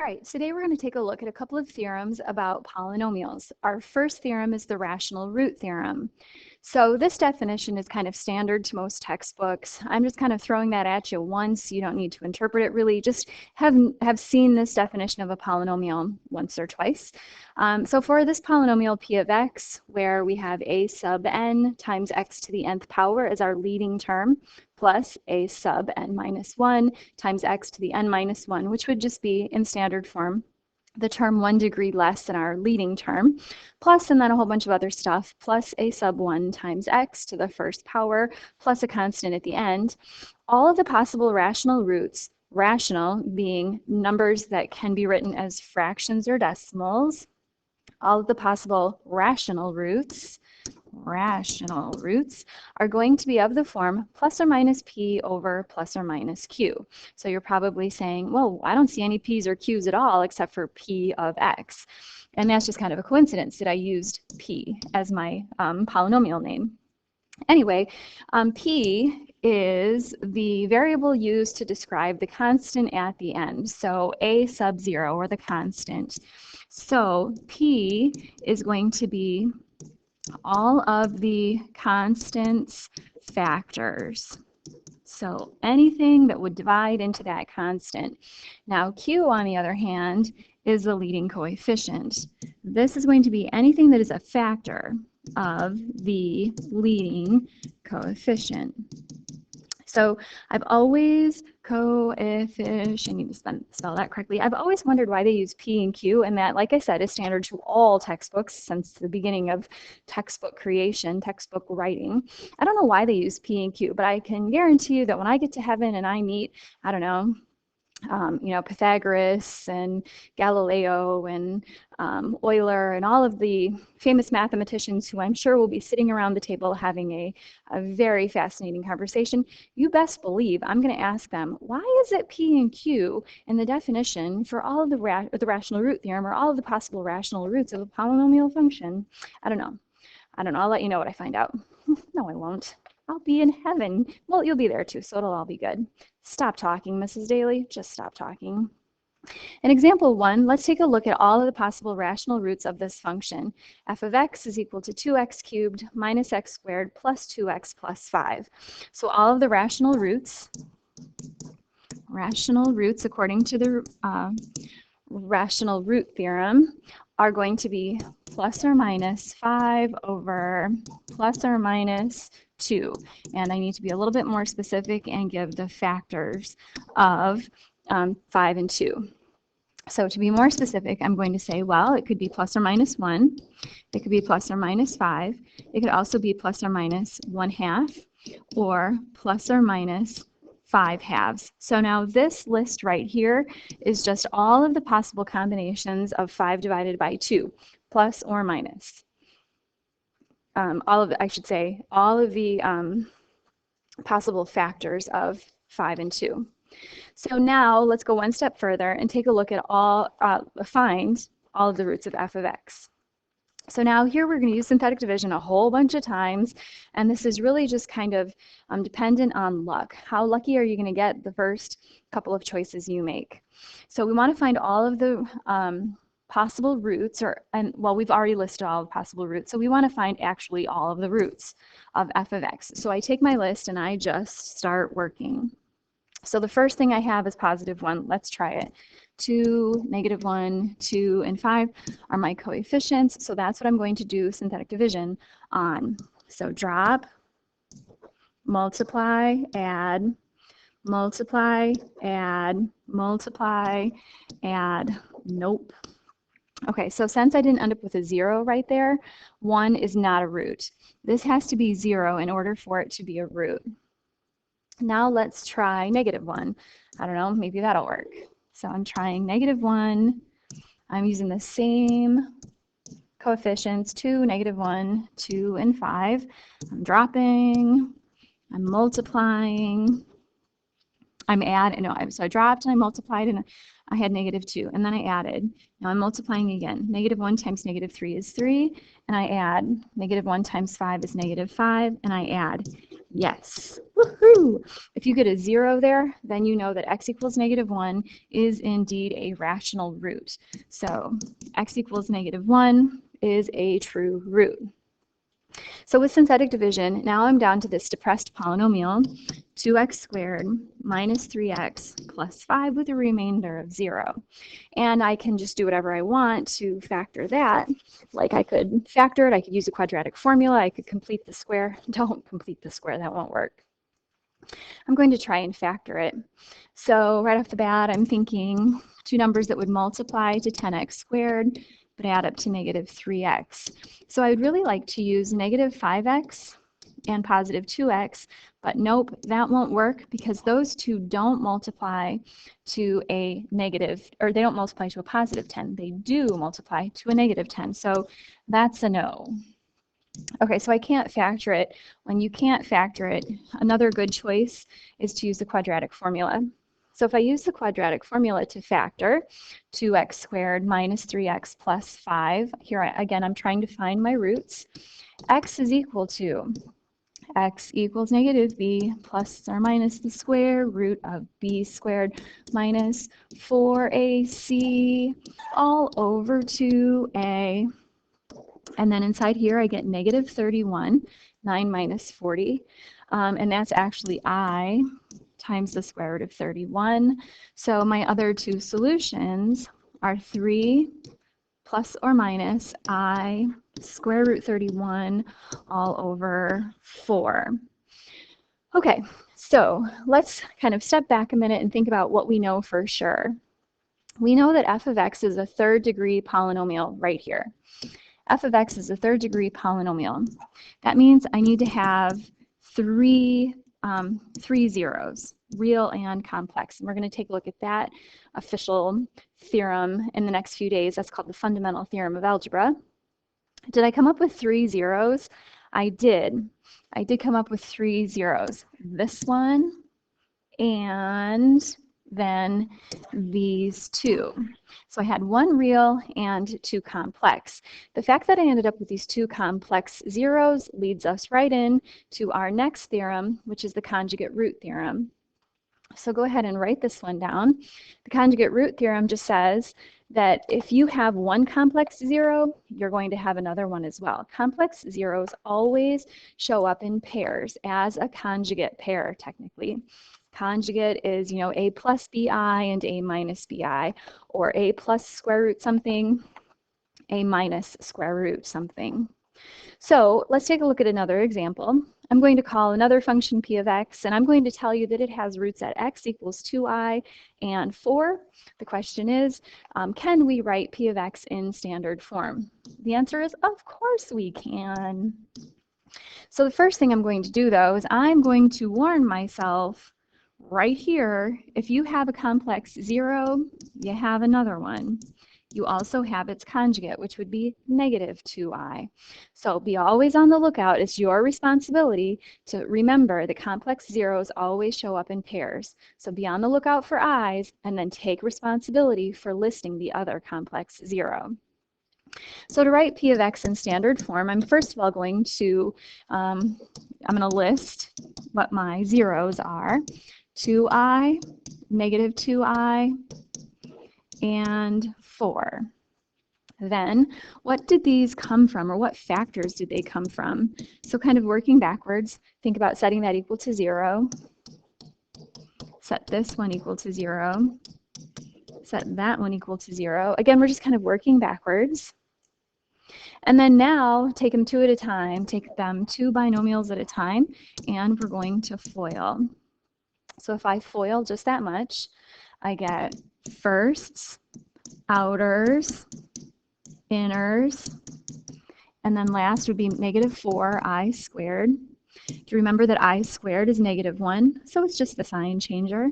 All right, today we're going to take a look at a couple of theorems about polynomials. Our first theorem is the rational root theorem. So this definition is kind of standard to most textbooks. I'm just kind of throwing that at you once. You don't need to interpret it really. Just have seen this definition of a polynomial once or twice. So for this polynomial p of x, where we have a sub n times x to the nth power as our leading term, plus a sub n minus 1 times x to the n minus 1, which would just be, in standard form, the term 1 degree less than our leading term, plus and then a whole bunch of other stuff, plus a sub 1 times x to the first power, plus a constant at the end. All of the possible rational roots, rational being numbers that can be written as fractions or decimals, all of the possible rational roots are going to be of the form plus or minus p over plus or minus q. So you're probably saying, well, I don't see any p's or q's at all except for p of x. And that's just kind of a coincidence that I used p as my polynomial name. Anyway, p is the variable used to describe the constant at the end. So a sub 0, or the constant. So p is going to be all of the constant's factors. So anything that would divide into that constant. Now q, on the other hand, is the leading coefficient. This is going to be anything that is a factor of the leading coefficient. So I've always coefficient, I need to spell that correctly. I've always wondered why they use P and Q, and that, like I said, is standard to all textbooks since the beginning of textbook creation, textbook writing. I don't know why they use P and Q, but I can guarantee you that when I get to heaven and I meet, I don't know, Pythagoras and Galileo and Euler and all of the famous mathematicians who I'm sure will be sitting around the table having a very fascinating conversation, you best believe I'm going to ask them, why is it P and Q in the definition for all of the rational root theorem, or all of the possible rational roots of a polynomial function? I don't know. I'll let you know what I find out. No, I won't. I'll be in heaven. Well, you'll be there too, so it'll all be good. Stop talking, Mrs. Daly. Just stop talking. In example 1, let's take a look at all of the possible rational roots of this function. F of x is equal to 2x cubed minus x squared plus 2x plus 5. So all of the rational roots according to the rational root theorem are going to be plus or minus 5 over plus or minus 2. And I need to be a little bit more specific and give the factors of 5 and 2. So to be more specific, I'm going to say, well, it could be plus or minus 1. It could be plus or minus 5. It could also be plus or minus 1/2 or plus or minus 5/2. So now this list right here is just all of the possible combinations of 5 divided by 2, plus or minus. All of the possible factors of 5 and 2. So now let's go one step further and take a look at find all of the roots of f of x. So now here we're going to use synthetic division a whole bunch of times, and this is really just kind of dependent on luck. How lucky are you going to get the first couple of choices you make? So we want to find all of the possible roots, well, we've already listed all the possible roots, so we want to find actually all of the roots of f of x. So I take my list and I just start working. So the first thing I have is positive 1. Let's try it. 2, negative 1, 2, and 5 are my coefficients. So that's what I'm going to do synthetic division on. So drop, multiply, add, multiply, add, multiply, add. Nope. Okay, so since I didn't end up with a 0 right there, 1 is not a root. This has to be 0 in order for it to be a root. Now let's try negative 1. I don't know, maybe that'll work. So I'm trying negative 1. I'm using the same coefficients, 2, negative 1, 2, and 5. I'm dropping, I'm multiplying, I'm adding, no, so I dropped and I multiplied and I had negative 2, and then I added. Now I'm multiplying again. Negative 1 times negative 3 is 3, and I add. Negative 1 times 5 is negative 5, and I add. Yes. Woohoo! If you get a 0 there, then you know that x equals -1 is indeed a rational root. So x equals -1 is a true root. So with synthetic division, now I'm down to this depressed polynomial, 2x squared minus 3x plus 5 with a remainder of 0. And I can just do whatever I want to factor that. Like I could factor it, I could use a quadratic formula, I could complete the square. Don't complete the square, that won't work. I'm going to try and factor it. So right off the bat, I'm thinking two numbers that would multiply to 10x squared, but add up to -3x. So I would really like to use -5x and +2x, but nope, that won't work because those two don't multiply to a negative, or they don't multiply to a +10. They do multiply to a -10. So that's a no. Okay, so I can't factor it. When you can't factor it, another good choice is to use the quadratic formula. So if I use the quadratic formula to factor 2x squared minus 3x plus 5, here again I'm trying to find my roots, x is equal to x equals -b plus or minus the square root of b squared minus 4ac all over 2a. And then inside here, I get -31, 9 minus 40. And that's actually I times the square root of 31. So my other two solutions are 3 plus or minus I square root 31 all over 4. Okay, so let's kind of step back a minute and think about what we know for sure. We know that f of x is a third-degree polynomial right here. F of x is a third-degree polynomial. That means I need to have three zeros, real and complex. And we're going to take a look at that official theorem in the next few days. That's called the fundamental theorem of algebra. Did I come up with 3 zeros? I did. I did come up with 3 zeros. This one and then these two. So I had one real and two complex. The fact that I ended up with these two complex zeros leads us right in to our next theorem, which is the conjugate root theorem. So go ahead and write this one down. The conjugate root theorem just says that if you have one complex zero, you're going to have another one as well. Complex zeros always show up in pairs as a conjugate pair, technically. Conjugate is, you know, a plus bi and a minus bi, or a plus square root something, a minus square root something. So let's take a look at another example. I'm going to call another function p of x, and I'm going to tell you that it has roots at x equals 2i and 4. The question is, can we write p of x in standard form? The answer is, of course we can. So the first thing I'm going to do, though, is I'm going to warn myself right here, if you have a complex zero, you have another one. You also have its conjugate, which would be -2i. So be always on the lookout. It's your responsibility to remember that complex zeros always show up in pairs. So be on the lookout for i's and then take responsibility for listing the other complex zero. So to write p of x in standard form, I'm first of all going to, I'm going to list what my zeros are. 2i, -2i, and 4. Then, what did these come from, or what factors did they come from? So kind of working backwards, think about setting that equal to 0. Set this one equal to 0. Set that one equal to 0. Again, we're just kind of working backwards. And then now, take them two at a time. Take them two binomials at a time, and we're going to FOIL. So if I FOIL just that much, I get firsts, outers, inners, and then last would be -4i squared. Do you remember that I squared is -1? So it's just the sign changer.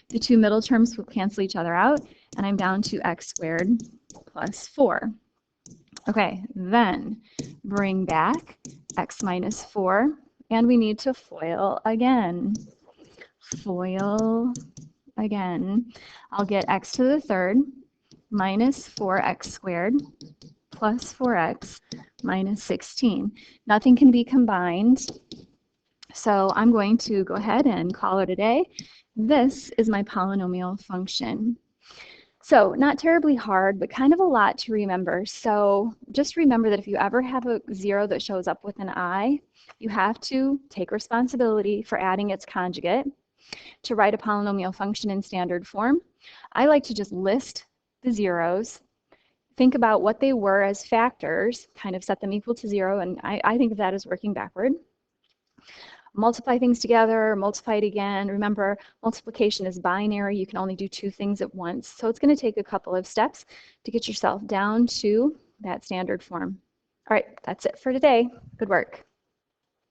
The two middle terms will cancel each other out, and I'm down to x squared plus 4. Okay, then bring back x minus 4, and we need to FOIL again. FOIL again. I'll get x to the third minus 4x squared plus 4x minus 16. Nothing can be combined. So I'm going to go ahead and call it a day. This is my polynomial function. So not terribly hard, but kind of a lot to remember. So just remember that if you ever have a 0 that shows up with an I, you have to take responsibility for adding its conjugate. To write a polynomial function in standard form, I like to just list the zeros, think about what they were as factors, kind of set them equal to 0, and I think of that as working backward. Multiply things together, multiply it again. Remember, multiplication is binary. You can only do 2 things at once. So it's going to take a couple of steps to get yourself down to that standard form. All right, that's it for today. Good work.